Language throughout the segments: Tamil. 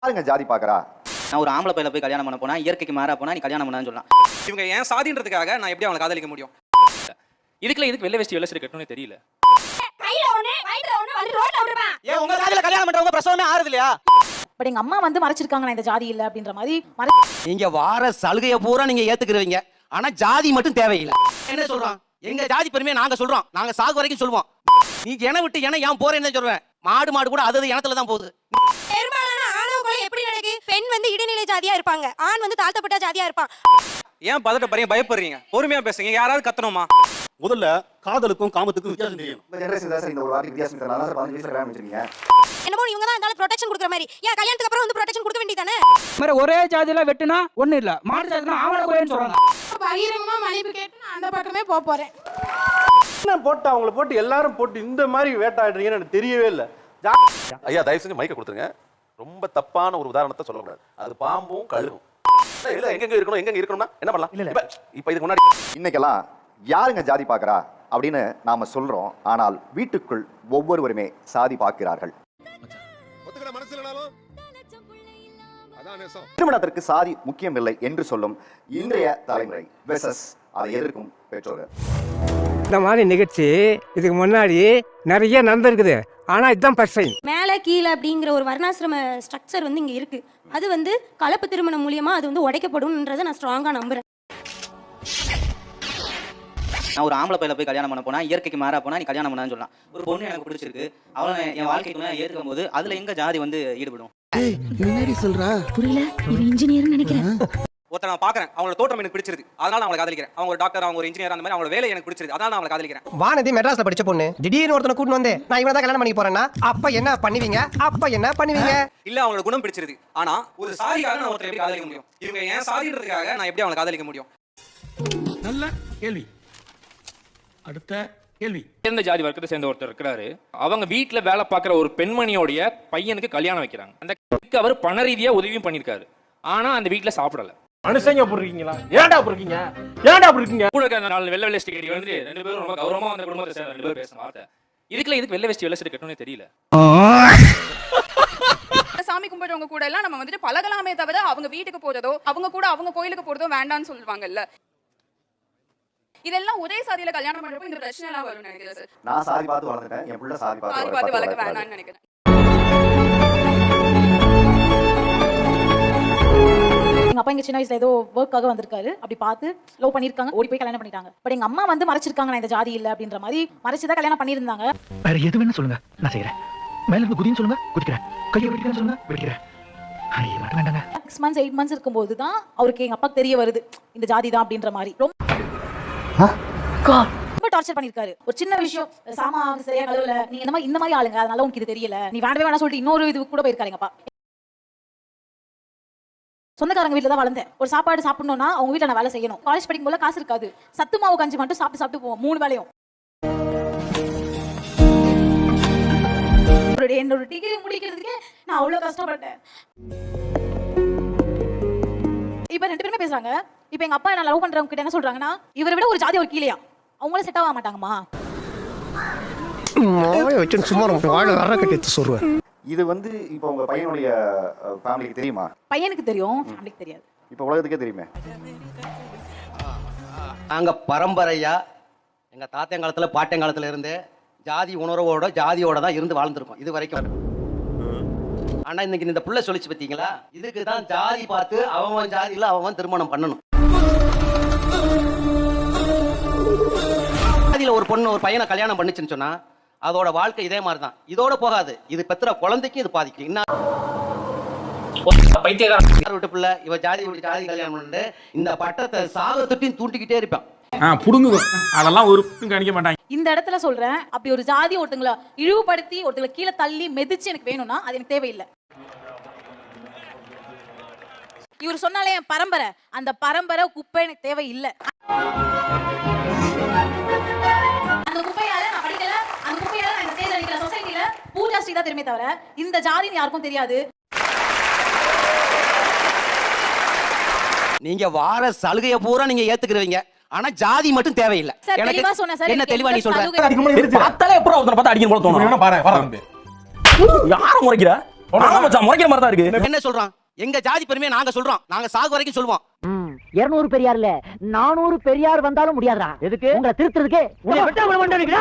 யாருங்க ஜாதி பாக்குறா? நான் ஒரு ஆம்பளை பையில போய் கல்யாணம் பண்ண போனா இயற்கைக்கு மாறா போனா நீ கல்யாணம் பண்ணான்னு சொல்லலாம். இவங்க ஏன் சாதின்றதுக்காக நான் எப்படி அவங்களை காதலிக்க முடியும்? இதுக்கு வெள்ளை வெஸ்ட் வெள்ளை சட்டை கட்டணும்னு தெரியல. ஏன் உங்க ஜாதியில கல்யாணம் பண்றவங்க பிரசவமே ஆறுது இல்லையா? பட் எங்க அம்மா வந்து மறைச்சிருக்காங்க நான் இந்த ஜாதி இல்ல அப்படின்ற மாதிரி. நீங்க வார சலுகையை பூரா நீங்க ஏத்துக்கிறவங்க, ஆனா ஜாதி மட்டும் தேவையில்லை. என்ன சொல்றோம்? எங்க ஜாதி பெருமையை நாங்க சொல்றோம், நாங்க சாகு வரைக்கும் சொல்லுவோம். நீ என விட்டு என ஏன் போறேன்னு சொல்றேன். மாடு கூட அது இனத்துல தான் போகுது. எப்படி நடக்கு? பெண் வந்து இடைநிலை ஜாதியா இருப்பாங்க, ஆண் வந்து தாழ்த்தப்பட்ட ஜாதியா இருப்பான். ஏன் பதட்டப்படுறீங்க, பயப்படுறீங்க? பொறுமையா பேசுங்க. யாராவது கத்தணுமா? முதல்ல காதலுக்கும் காமத்துக்கும் வித்தியாசம் தெரியும். இந்த ஜெனரேஷன் தான் சார் இந்த ஒரு வார்த்தை வித்தியாசம் தெரியல. அதான் சார் 15 வயசுல கல்யாணம் பண்ணிருக்கீங்க. என்னமோ இவங்க தான் இருந்தாலும் ப்ரொடெக்ஷன் கொடுக்குற மாதிரி. ஏன் கல்யாணத்துக்கு அப்புறம் வந்து ப்ரொடெக்ஷன் கொடுக்க வேண்டியதானே? மாதிரி ஒரே ஜாதியில வெட்டுனா ஒண்ணு இல்ல, மாட்டு ஜாதினா ஆவண கோயன்னு சொல்றாங்க. பகிரங்கமா மன்னிப்பு கேட்டு நான் அந்த பக்கமே போறேன். என்ன போட்டு அவங்கள போட்டு எல்லாரும் போட்டு இந்த மாதிரி வேட்டாடுறீங்கன்னு எனக்கு தெரியவே இல்லை. ஐயா தயவு செஞ்சு மைக்க கொடுத்துருங்க. ரொம்ப தப்பான ஒரு உதாரணத்தை சொல்லக்கூடாது. அது பாம்பும் கழுகும். எங்க இருக்கணும் எங்க இருக்கணும்னா என்ன பண்ணலாம்? இப்ப இதுக்கு முன்னாடி இன்னைக்கெல்லாம் யாருங்க ஜாதி பாக்குறா அப்படின்னு நாம சொல்றோம். ஆனால் வீட்டுக்குள் ஒவ்வொருவருமே சாதி பார்க்கிறார்கள். திருமணத்திற்கு சாதி முக்கியம் இல்லை என்று சொல்லும் இன்றைய தலைமுறை வெர்சஸ் அதை எதிர்க்கும் பெற்றோர்கள். இந்த மாதிரி நிகழ்ச்சி இதுக்கு முன்னாடி நிறைய நடந்திருக்குது, ஆனா இதுதான் ஃபர்ஸ்ட் டைம். மேலே கீழே அப்படிங்கிற ஒரு வர்ணாசிரம ஸ்ட்ரக்சர் வந்து இங்க இருக்கு. அது வந்து கலப்பு திருமணம் மூலியமா அது வந்து உடைக்கப்படும்ன்றதை நான் ஸ்ட்ராங்கா நம்புறேன். நான் ஒரு ஆம்பளை பையில போய் கல்யாணம் பண்ண போனா இயற்கைக்கு மாறா போனா நீ கல்யாணம் பண்ணான்னு சொல்லலாம். ஒரு பொண்ணு எனக்கு பிடிச்சிருக்கு, அவளை என் வாழ்க்கைக்குள்ள ஏத்துக்கும் போது அதுல எங்க ஜாதி வந்து ஈடுபடும்? புரியல, இவன் இன்ஜினியர்னு நினைக்கிறேன். ஒருத்தர் நான் பாக்குறேன், அவங்களோட தோற்றம் எனக்கு பிடிச்சிருக்கு, அதனால நான் அவங்களை காதலிக்கிறேன். அவங்க ஒரு டாக்டர், அவங்க ஒரு இன்ஜினியர், அந்த மாதிரி அவங்களோட வேலை எனக்கு பிடிச்சிருக்கு, அதனால நான் அவங்களை காதலிக்கிறேன். வானதி மெட்ராஸ்ல படிச்ச பொண்ணு திடீர்னு ஒருத்தனை கூட்டு வந்து நான் இவனை தான் கல்யாணம் பண்ணி போறேன்னா அப்ப என்ன பண்ணுவீங்க? இல்ல அவங்களோட குணம் பிடிச்சிருக்கு, ஆனா ஒரு சாதிக்காக நான் ஒருத்தர் எப்படி காதலிக்க முடியும்? இவங்க ஏன் சாதின்றதுக்காக நான் எப்படி அவங்களை காதலிக்க முடியும்? நல்ல கேள்வி. அடுத்த கேள்வி. சேர்ந்த ஜாதி வர்க்கத்தை சேர்ந்த ஒருத்தர் இருக்கிறாரு. அவங்க வீட்டுல வேலை பார்க்குற ஒரு பெண்மணியோடைய பையனுக்கு கல்யாணம் வைக்கிறாங்க. அந்த அவர் பண ரீதியா உதவியும் பண்ணிருக்காரு, ஆனா அந்த வீட்டுல சாப்பிடல. மனுஷங்க போடுறீங்களா? ஏன்டா போடுறீங்க? ஏன்டா போடுறீங்க? கூட இருக்க நாலு வெள்ளை வெள்ளை ஸ்டிக்கெட் வந்து ரெண்டு பேரும் ரொம்ப கௌரவமா அந்த குடும்பத்தை சேர்ந்த ரெண்டு பேரும் பேசுற வார்த்தை. இதுக்கு வெள்ளை வெள்ளை சட்டை கட்டணும்னு தெரியல. சாமி கும்பிடுறவங்க கூட எல்லாம் நம்ம வந்துட்டு பழகலாமே தவிர அவங்க வீட்டுக்கு போறதோ அவங்க கூட அவங்க கோயிலுக்கு போறதோ வேண்டாம்னு சொல்லுவாங்கல்ல. இதெல்லாம் ஒரே சாதியில கல்யாணம் பண்றப்போ இந்த பிரச்சனை எல்லாம் வரும்னு நினைக்கிறேன் சார். நான் சாதி பார்த்து வளர்ந்துட்டேன், என் பிள்ளை சாதி பார்த்து வளர்க்க வேண்டாம்னு நினைக்கிறேன். எங்க அப்பா இங்க சின்ன வயசுல ஏதோ ஒர்க்காக வந்திருக்காரு, அப்படி பார்த்து லவ் பண்ணிருக்காங்க, ஓடி போய் கல்யாணம் பண்ணிட்டாங்க. பட் எங்க அம்மா வந்து மறைச்சிருக்காங்க நான் இந்த ஜாதி இல்ல அப்படின்ற மாதிரி. மறைச்சுதான் கல்யாணம் பண்ணிருந்தாங்க. வேற எது வேணா சொல்லுங்க, நான் செய்யறேன். மேல இருந்து குதின்னு சொல்லுங்க, குதிக்கிறேன். கையை வெட்டிக்கிறேன் சொல்லுங்க, வெட்டிக்கிறேன். 6 months 8 months இருக்கும்போது தான் அவருக்கு எங்க அப்பாக்கு தெரிய வருது இந்த ஜாதி தான் அப்படின்ற மாதிரி. ரொம்ப டார்ச்சர் பண்ணிருக்காரு. ஒரு சின்ன விஷயம், சாமா சரியா கழுவல, நீ இந்த மாதிரி ஆளுங்க, அதனால உனக்கு இது தெரியல, நீ வேண்டவே வேணா சொல்லிட்டு இன்னொரு இது கூட போயிருக்காரு எங்க அப்பா. சொந்தக்காரங்க வீட்டுல தான் வளர்ந்தேன். ஒரு சாப்பாடு சாப்பிடணும்னா அவங்க வீட்டுல நான் வேலை செய்யணும். காலேஜ் படிக்கும் போது காசு இருக்காது, சத்து மாவு கஞ்சி மட்டும் சாப்பிட்டு போவோம் 3 வேளையும். என்னோட டிகிரி முடிக்கிறதுக்கே நான் அவ்வளவு கஷ்டப்பட்டேன். இப்ப 2 பேருமே பேசுறாங்க. இப்ப எங்க அப்பா என்ன லவ் பண்றவங்க கிட்ட என்ன சொல்றாங்கன்னா, இவரை விட ஒரு ஜாதி ஒரு கீழையா, அவங்களும் செட் ஆக மாட்டாங்கம்மா. இது வந்து இப்போ உங்க பையனுடைய ஃபேமிலிக்கு தெரியுமா? பையனுக்கு தெரியும், ஃபேமிலிக்கு தெரியாது. இப்போ உலகத்துக்கே தெரியுமே. நாங்க பரம்பரையா எங்க தாத்தங்காலத்துல பாட்டங்காலத்துல இருந்து ஜாதி உணர்வோட ஜாதியோட தான் இருந்து வாழ்ந்துருக்கோம் இது வரைக்கும். ஆனா இன்னைக்கு இந்த புள்ள சொல்லிச்சு பாத்தீங்களா, இதுக்கு தான் ஜாதி பார்த்து அவன் ஜாதியில அவன் திருமணம் பண்ணணும். ஜாதியில ஒரு பொண்ணு ஒரு பையனை கல்யாணம் பண்ணிச்சுன்னு சொன்னா அதோட வாழ்க்கை இதே மாதிரி தான். இதோட போகாது, இது பெற்ற குழந்தைக்கு இது பாதிக்கும். இன்னும் வீட்டு பிள்ளை இவ ஜாதி விட்டு ஜாதி கல்யாணம் பண்ணிட்டு இந்த பட்டத்தை சாகத்துட்டையும் தூண்டிக்கிட்டே இருப்பான். புடுங்குது, அதெல்லாம் ஒரு கணிக்க மாட்டாங்க. இந்த இடத்துல சொல்றேன், அப்படி ஒரு ஜாதி ஒருத்தங்களை இழிவுபடுத்தி ஒருத்தங்களை கீழே தள்ளி மிதிச்சு எனக்கு வேணும்னா அது எனக்கு தேவையில்லை. இவர் சொன்னாலே என் பரம்பரை, அந்த பரம்பரை குப்பை எனக்கு தேவையில்லை. அந்த குப்பையால நான் படிக்கல, அந்த குப்பையால நான் இந்த ஸ்டேஜ்ல நிக்கிற சொசைட்டில பூஜா ஸ்ரீ தான் தெரியுமே தவிர இந்த ஜாதின்னு யாருக்கும் தெரியாது. நீங்க வார சலுகையை பூரா நீங்க ஏத்துக்கிறவங்க, ஆனா ஜாதி மட்டும் தேவையில்லை. தெளிவா சொன்னேன் சார். என்ன தெளிவா நீ சொல்ற? பார்த்தாலே எப்பறம் ஒருத்தனை பார்த்து அடிக்கணும் போல தோணும். பாரு யார முறைக்கிற முறைக்கிற மாதிரி தான் இருக்கு. என்ன சொல்றான்? எங்க ஜாதி பெருமையை நாங்க சொல்றோம். நாங்க சாகு வரைக்கும் சொல்லுவோம். 200 பெரியார் இல்ல 400 பெரியார் வந்தாலும் முடியாதுடா. எதுக்கு? உங்களை திருத்துறதுக்கு.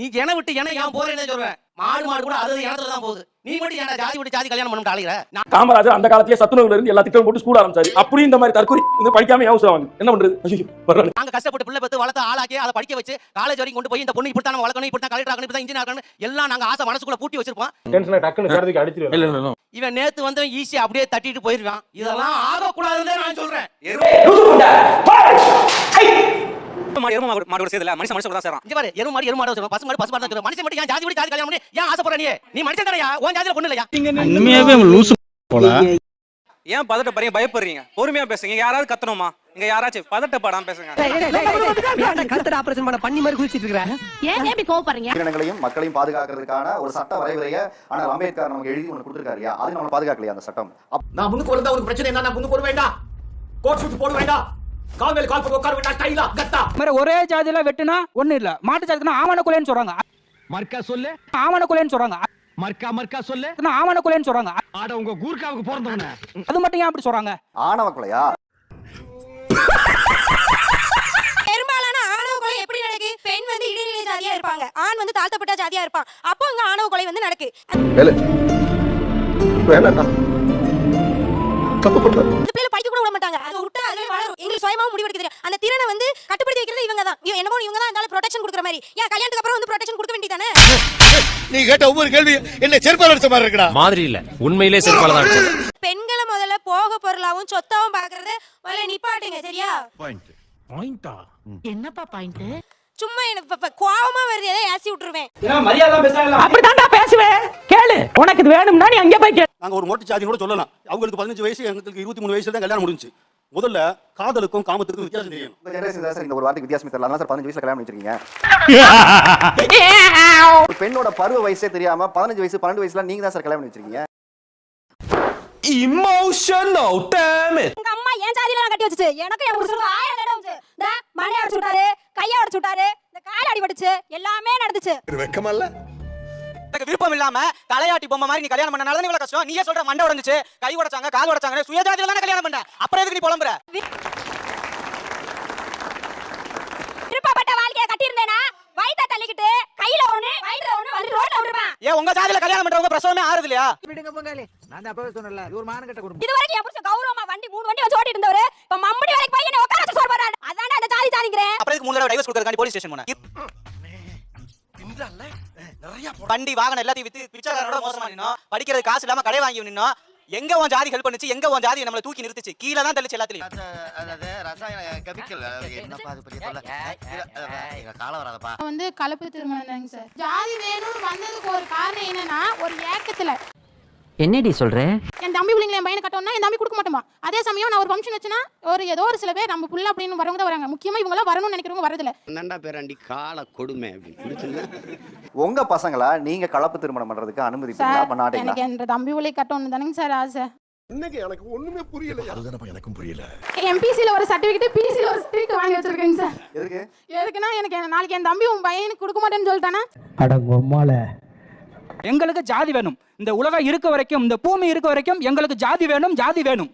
நீ என விட்டு என ஏன் போறேன்னு சொல்றேன். மாடு கூட அது இனத்துல தான் போகுது. நீ மட்டும் ஏன்டா ஜாதி விட்டு ஜாதி கல்யாணம் பண்ணி அழைக்கிற? காமராஜர் அந்த காலத்திலே சத்துணவுல இருந்து எல்லா திட்டம் போட்டு ஸ்கூல் ஆரம்பிச்சாரு. அப்படி இந்த மாதிரி தற்கொலை இந்த படிக்காம யோசிச்சாங்க. என்ன பண்றது? நாங்க கஷ்டப்பட்டு பிள்ளை பெத்து வளர்த்து ஆளாக்கி அதை படிக்க வச்சு காலேஜ் வரைக்கும் கொண்டு போய் இந்த பொண்ணு இப்படி தான் வளர்க்கணும், இப்படி தான் கலெக்டர் ஆகணும், இப்படி தான் இன்ஜினியர் ஆகணும் எல்லாம் நாங்க ஆசை மனசுக்குள்ள பூட்டி வச்சிருப்போம். டென்ஷனா டக்குன்னு சேர்த்துக்கு அடிச்சிருவேன். இல்ல இவன் நேத்து வந்து ஈஸியா அப்படியே தட்டிட்டு போயிருவான். இதெல்லாம் ஆக கூடாதுன்னு நான் சொல்றேன். எருமை மாடு சேர்த்துல மனுஷன் மனுஷன் தான் சேரான். இங்க பாரு, எருமை மாடு சொல்றோம், பசு மாடு தான் சொல்றோம். மனுஷன் மட்டும் ஏன் ஜாதி விட்டு ஜாதி கல்யாணம் பண்ணி ஏன் ஆசைப்படுற நீ மனுஷன் தானயா? உன் ஜாதியில பொண்ணு இல்லையா? உண்மையாவே லூசு போல. ஏன் பதட்டப்படுறீங்க, பயப்படுறீங்க? பொறுமையா பேசுங்க. யாராவது கத்தணுமா? இங்க யாராச்சும் பதட்டப்படாம பேசுங்க. கருத்தட ஆபரேஷன் பண்ண பண்ணி மாதிரி குளிச்சிட்டு இருக்கற. ஏன் இப்படி கோவப்படுறீங்க? உயிரினங்களையும் மக்களையும் பாதுகாக்கிறதுக்கான ஒரு சட்ட வரைவுரையை ஆனால் அம்பேத்கர் நமக்கு எழுதி ஒன்று கொடுத்துருக்காருயா, அது நம்ம பாதுகாக்கலையா அந்த சட்டம்? நான் முன்னுக்கு வந்தா ஒரு பிரச்சனை என்ன? நான் முன்னுக்கு வர வேண்டாம், கோட் ஷூட் போட வேண்டாம், கால் மேல கால் போட்டு உட்கார வேண்டாம், டைலா கத்தா மாதிரி ஒரே ஜாதியில வெட்டுனா ஒண்ணு இல்ல, மாட்டு ஜாதிக்குனா ஆவண கொலைன்னு சொல்றாங்க. மர்க்கா சொல்லு, ஆவண கொலைன்னு சொல்றாங்க. மர்க்கா சொல்லு, ஆவண கொலைன்னு சொல்றாங்க. ஆட உங்க கூர்க்காவுக்கு பிறந்தவன அது மட்டும் ஏன் அப்படி சொல்றாங்க? ஆணவ கொலையா? பெரும்பாலான ஆணவ கொலை எப்படி நடக்கு? பெண் வந்து இடைநிலை ஜாதியா இருப்பாங்க, ஆண் வந்து தாழ்த்தப்பட்ட ஜாதியா இருப்பான். அப்போ அங்க ஆணவ கொலை வந்து நடக்கு. இந்த பிள்ளைல படிக்க கூட விட மாட்டாங்க. அது விட்டா அதுல வளரும். எங்களுக்கு சுயமா முடிவெடுக்க தெரியும். அந்த திறனை வந்து கட்டுப்படுத்தி வைக்கிறது இவங்க தான். என்னமோ இவங்க தான் அதனால ப்ரொடெக்ஷன் கொடுக்குற மாதிரி. ஏன் கல்யாணத்துக்கு அப்புறம் வந்து ப்ரொடெக்ஷன் கொடுக்க வேண்டியதானே? நீ கேட்ட ஒவ்வொரு கேள்வி என்ன செருப்பால அடிச்ச மாதிரி இருக்குடா. மாதிரி இல்ல, உண்மையிலே செருப்பால தான் அடிச்சது. பெண்களை முதல்ல போக பொருளாவும் சொத்தாவும் பாக்குறத முதல்ல நிப்பாட்டுங்க, சரியா? பாயிண்டா என்னப்பா பாயிண்ட்? சும்மா என்ன கோவமா வருது, ஏதோ ஏசி விட்டுருவேன். மரியாதை பேசலாம். அப்படிதான்டா பேசுவேன். கேளு, உனக்கு இது வேணும்னா நீ அங்க போய் கேளு. நாங்க ஒரு மொட்டை ஜாதி கூட சொல்லலாம். அவங்களுக்கு 15 வயசு, எங்களுக்கு 23 வயசுல தான் கல்யாணம் முடிஞ்சுச்சு. முதல்ல காதலுக்கும் காமத்துக்கும் வித்தியாசம் தெரியும். உங்க ஜெனரேஷன் தான் சார் இந்த ஒரு வார்த்தைக்கு வித்தியாசம் தெரியல. அதனால சார் 15 வயசுல கல்யாணம் பண்ணிருக்கீங்க. ஒரு பெண்ணோட பருவ வயசே தெரியாம 15 வயசு 12 வயசுல நீங்க தான் சார் கல்யாணம் பண்ணி வச்சிருக்கீங்க. Emotional dam it. உங்க அம்மா ஏன் ஜாதியில நான் கட்டி வச்சுச்சு? எனக்கு என் புருஷனுக்கு 1000 தடவை வந்து இந்த மணி அடிச்சு விட்டாரு, கைய அடிச்சு விட்டாரு, இந்த கால் அடிபட்டுச்சு, எல்லாமே நடந்துச்சு. வெக்கமல்ல. எனக்கு விருப்பம் இல்லாம தலையாட்டி பொம்மை மாதிரி நீ கல்யாணம் பண்ணனால தான் இவ்வளவு கஷ்டம். நீயே சொல்ற மண்டை உடைஞ்சிச்சு, கை உடைச்சாங்க, கால் உடைச்சாங்க, சுயஜாதியில தான கல்யாணம் பண்ண. அப்புறம் எதுக்கு நீ புலம்புற? விருப்பப்பட்ட வாழ்க்கைய கட்டி இருந்தேனா வயித்த தள்ளிக்கிட்டு கையில ஒண்ணு வயித்துல ஒண்ணு வந்து ரோட்ல விடுறேன். ஏன் உங்க ஜாதியில கல்யாணம் பண்றவங்க பிரசவமே ஆறுது இல்லையா? விடுங்க பொங்கலே. நான் அப்பவே சொன்னல, இவர் மானகட்ட குடும்பம். இது வரைக்கும் என் புருஷன் கௌரவமா வண்டி 3 வண்டி வச்சு ஓட்டிட்டு இருந்தவரு இப்ப மம்படி வரைக்கும் பையனை உட்கார வச்சு சோறு போறாரு. அதானே அந்த ஜாதி ஜாதிங்கறேன். அப்புறம் இதுக்கு 3 தடவை டைவர்ஸ் கொடுக்கறதுக்காண்டி போலீஸ் ஸ்டேஷன் போனேன். வண்டி வாகனம் எல்லாத்தையும் வித்து பிச்சைக்காரனோட மோசமா நின்னோம். படிக்கிறது காசு இல்லாம கடை வாங்கி நின்னோம். எங்க உன் ஜாதி ஹெல்ப் பண்ணுச்சு? எங்க உன் ஜாதி நம்மள தூக்கி நிறுத்துச்சு? கீழ தான் தள்ளிச்சு எல்லாத்தையும். அதாவது ரசாயன கெமிக்கல் என்னப்பா அது பெரிய தொல்லை. கால வராதப்பா. வந்து கலப்பு திருமணம் தாங்க சார். ஜாதி வேணும்னு வந்ததுக்கு ஒரு காரணம் என்னன்னா ஒரு ஏக்கத்துல. என்னடி சொல்ற? என் தம்பி பிள்ளைங்களை என் பையனை கட்டணும்னா என் தம்பி கொடுக்க மாட்டோமா? அதே சமயம் நான் ஒரு ஃபங்க்ஷன் வச்சுனா ஏதோ ஒரு சில பேர் நம்ம புள்ள அப்படின்னு வரவங்க தான் வராங்க. முக்கியமா இவங்க எல்லாம் வரணும்னு நினைக்கிறவங்க வரதில்ல. என்னடா பேராண்டி கால கொடுமை அப்படின்னு. உங்க பசங்களா நீங்க கலப்பு திருமணம் பண்றதுக்கு அனுமதிப்பீங்களா பண்ண மாட்டீங்களா? எனக்கு என் தம்பி பிள்ளை கட்டணும் தானங்க சார் ஆசை. இன்னைக்கு எனக்கு ஒண்ணுமே புரியல. அதுதானப்பா எனக்கும் புரியல. எம்பிசில ஒரு சர்டிபிகேட், பிசில ஒரு ஸ்ட்ரீட் வாங்கி வச்சிருக்கேங்க சார். எதுக்கு? எதுக்குன்னா எனக்கு நாளைக்கு என் தம்பி உன் பையனுக்கு கொடுக்க மாட்டேன்னு சொல்லிட்டானா? அட பொம்மால. எங்களுக்கு ஜாதி வேணும். இந்த உலகம் இருக்க வரைக்கும், இந்த பூமி இருக்க வரைக்கும் எங்களுக்கு ஜாதி வேணும், ஜாதி வேணும்.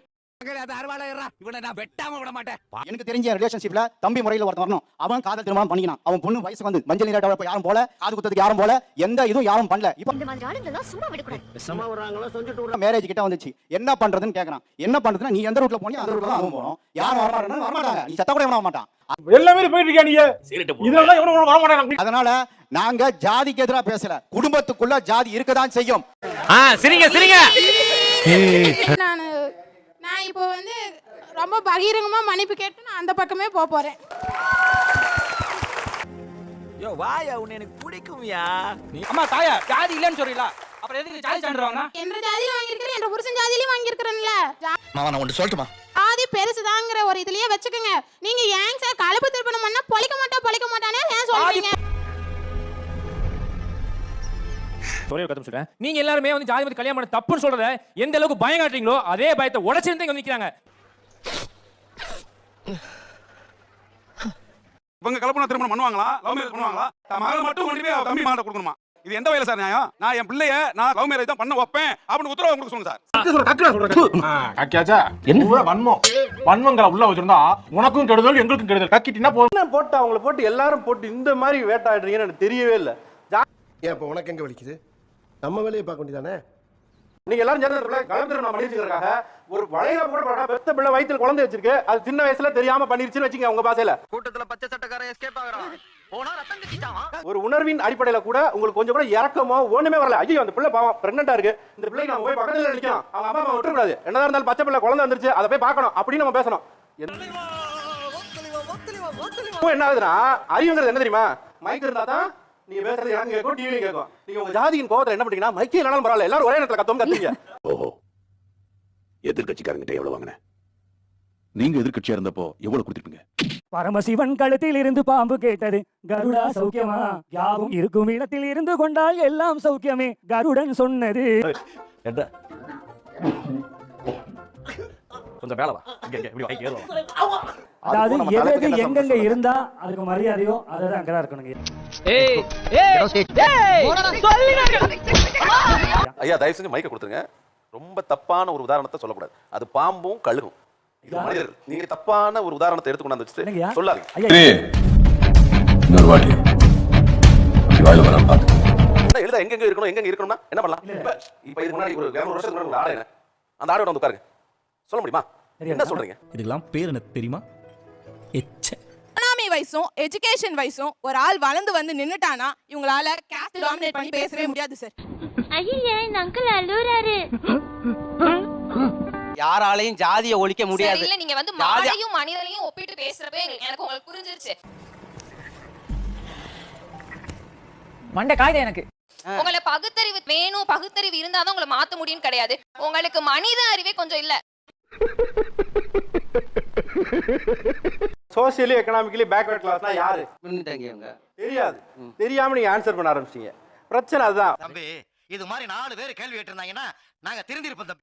இவனை நான் வெட்டாம விட மாட்டேன். எனக்கு தெரிஞ்ச ரிலேஷன்ஷிப்ல தம்பி முறையில் ஒருத்தன் வரணும். அவன் காதல் திருமணம் பண்ணிக்கினான். அவன் பொண்ணு வயசுக்கு வந்து மஞ்சள் நீராட்ட யாரும் போல, காது குத்தத்துக்கு யாரும் போல, எந்த இதுவும் யாரும் பண்ணல. இப்போ இந்த மாதிரி ஆளுங்க எல்லாம் சும்மா விடக்கூடாது. சும்மா வராங்களோ சொல்லிட்டு விட மேரேஜ் கிட்ட வந்துச்சு. என்ன பண்றதுன்னு கேக்குறான். என்ன பண்றதுன்னா நீ எந்த ரூட்ல போனியோ அந்த ரூட்ல தான் அவன் போறோம். யாரும் வர மாட்டாங்க. நீ சத்த கூட வர மாட்டான். எல்லாமே போயிட்டு இருக்கியா நீங்க? இதெல்லாம் எவனும் வர மாட்டாங்க. அதனால நாங்க ஜாதிக்கு எதிராக பேசல. குடும்பத்துக்குள்ள ஜாதி இருக்கதான் செய்யும். சரிங்க சரிங்க. நான் இப்போ வந்து ரொம்ப பகிரங்கமா மன்னிப்பு கேட்டு நான் அந்த பக்கமே போறேன். யோ வாயா, உன்னை எனக்கு பிடிக்கும்யா. அம்மா தாயா ஜாதி இல்லன்னு சொல்றீங்களா? அப்புறம் எதுக்கு ஜாதி சான்றாங்க? என்ற ஜாதியில வாங்கியிருக்கிறேன், என்ற புருஷன் ஜாதியிலயும் வாங்கியிருக்கிறேன்ல. மாமா நான் ஒன்று சொல்லட்டுமா? ஜாதி பெருசுதாங்கிற ஒரு இதுலயே வச்சுக்கோங்க. நீங்க ஏன் சார் கலப்பு திருமணம் பண்ணா பொழைக்க மாட்டானே ஏன் சொல்றீங்க? ஒரே கதை சொல்றேன். நீங்க எல்லாருமே வந்து ஜாதி மத கல்யாணம் பண்ண தப்புன்னு சொல்றத எந்த அளவுக்கு பயம் காட்டுறீங்களோ அதே பயத்தை உடைச்சிருந்து இங்க நிக்கிறாங்க. இவங்க கலப்பண திருமணம் பண்ணுவாங்களா? லவ் மேரேஜ் பண்ணுவாங்களா? மகளை மட்டும் கொண்டு போய் தம்பி மாட்ட கொடுக்கணுமா? இது எந்த வகையில சார் நியாயம்? நான் என் பிள்ளைய நான் லவ் மேரேஜ் தான் பண்ண வைப்பேன் அப்படின்னு உத்தரவு உங்களுக்கு சொல்லுங்க சார். என்ன வன்மங்களை உள்ள வச்சிருந்தா உனக்கும் கெடுதல் எங்களுக்கும் கெடுதல். கக்கிட்டினா போட்டு அவங்கள போட்டு எல்லாரும் போட்டு இந்த மாதிரி வேட்டாடுறீங்கன்னு எனக்கு தெரியவே இல்லை. ஏன் இப்போ உனக்கு எங்க வலிக்குது? நம்ம வேலையை பார்க்க வேண்டியதானே? நீங்க எல்லாரும் சேர்ந்து கலந்துருக்க பண்ணிருக்காக ஒரு வளையல போட பெத்த பிள்ளை வயித்துல குழந்தை வச்சிருக்கு, அது சின்ன வயசுல தெரியாம பண்ணிருச்சுன்னு வச்சுங்க உங்க பாசையில. கூட்டத்துல பச்சை சட்டக்காரன் எஸ்கேப் ஆகுறான். போனா ரத்தம் கட்டிட்டான். ஒரு உணர்வின் அடிப்படையில கூட உங்களுக்கு கொஞ்சம் கூட இறக்கமோ ஒண்ணுமே வரல. ஐயோ அந்த பிள்ளை பாவம் பிரெக்னண்டா இருக்கு, இந்த பிள்ளைக்கு நம்ம போய் பக்கத்துல நிக்கணும், அவங்க அப்பா அம்மா விட்டுக்கூடாது, என்னதான் இருந்தாலும் பச்சை பிள்ளை குழந்தை வந்துருச்சு அதை போய் பார்க்கணும் அப்படின்னு நம்ம பேசணும். என்ன ஆகுதுன்னா அறிவுங்கிறது என்ன தெரியுமா? மைக் இருந்தா தான் நீங்க பேசுறது எனக்கு கேட்கும், டிவி கேட்கும். நீங்க உங்க ஜாதியின் கோபத்துல என்ன பண்ணீங்கன்னா மைக்கே இல்லனாலும் பரவாயில்ல எல்லாரும் ஒரே நேரத்துல கத்துங்க. ஓஹோ, எதிர்கட்சிக்காரங்கிட்ட எவ்வளவு வாங்கின? நீங்க எதிர்கட்சியா இருந்தப்போ எவ்வளவு கொடுத்துருப்பீங்க? பரமசிவன் கழுத்தில் இருந்து பாம்பு கேட்டது, கருடா சௌக்கியமா? யாவும் இருக்கும் இடத்தில் இருந்து கொண்டால் எல்லாம் சௌக்கியமே, கருடன் சொன்னது. கொஞ்சம் மேல வா. அதாவது எது எங்கெங்க இருந்தா அதுக்கு மரியாதையோ அதுதான் அங்கதான் இருக்கணுங்க. ஐயா தயவு செஞ்சு மைக்க கொடுத்துருங்க. ரொம்ப தப்பான ஒரு உதாரணத்தை சொல்லக்கூடாது. அது பாம்பும் கழுகும். இது மனிதர்கள். நீங்க தப்பான ஒரு உதாரணத்தை எடுத்துக்கொண்டு வச்சுட்டு சொல்லாதீங்க. எழுத எங்க இருக்கணும் எங்க இருக்கணும்னா என்ன பண்ணலாம்? இப்ப இதுக்கு முன்னாடி ஒரு 200 வருஷத்துக்கு முன்னாடி ஒரு ஆடை, அந்த ஆடோட வந்து உட்காருங்க, சொல்ல முடியுமா? என்ன சொல்றீங்க? இதெல்லாம் பேர் எனக்கு தெரியுமா? எக்கனாமி வைஸும் எஜுகேஷன் வைஸும் ஒரு ஆள் வளர்ந்து வந்து நின்னுட்டானா இவங்களால காஸ்ட் டாமினேட் பண்ணி பேசவே முடியாது சார். ஐயா இந்த அங்கிள் அழுறாரு. யாராலையும் ஜாதியை ஒழிக்க முடியாது. இல்ல நீங்க வந்து மாடையும் மனிதனையும் ஒப்பிட்டு பேசுறப்பே எனக்கு உங்களுக்கு புரிஞ்சிருச்சு. மண்டை காய்தே எனக்கு. உங்களை பகுத்தறிவு வேணும், பகுத்தறிவு இருந்தாதான் உங்களை மாத்த முடியும்னு கிடையாது. உங்களுக்கு மனித அறிவே கொஞ்சம் இல்ல. சோசியலி எக்கனாமிக்கலி பேக்வர்ட் கிளாஸ்னா யாரு தெரியாது. தெரியாம நீங்க ஆன்சர் பண்ண ஆரம்பிச்சீங்க. பிரச்சனை அதுதான். தம்பி இது மாதிரி 4 பேர் கேள்வி கேட்டிருந்தாங்கன்னா நாங்க திருந்திருப்போம்.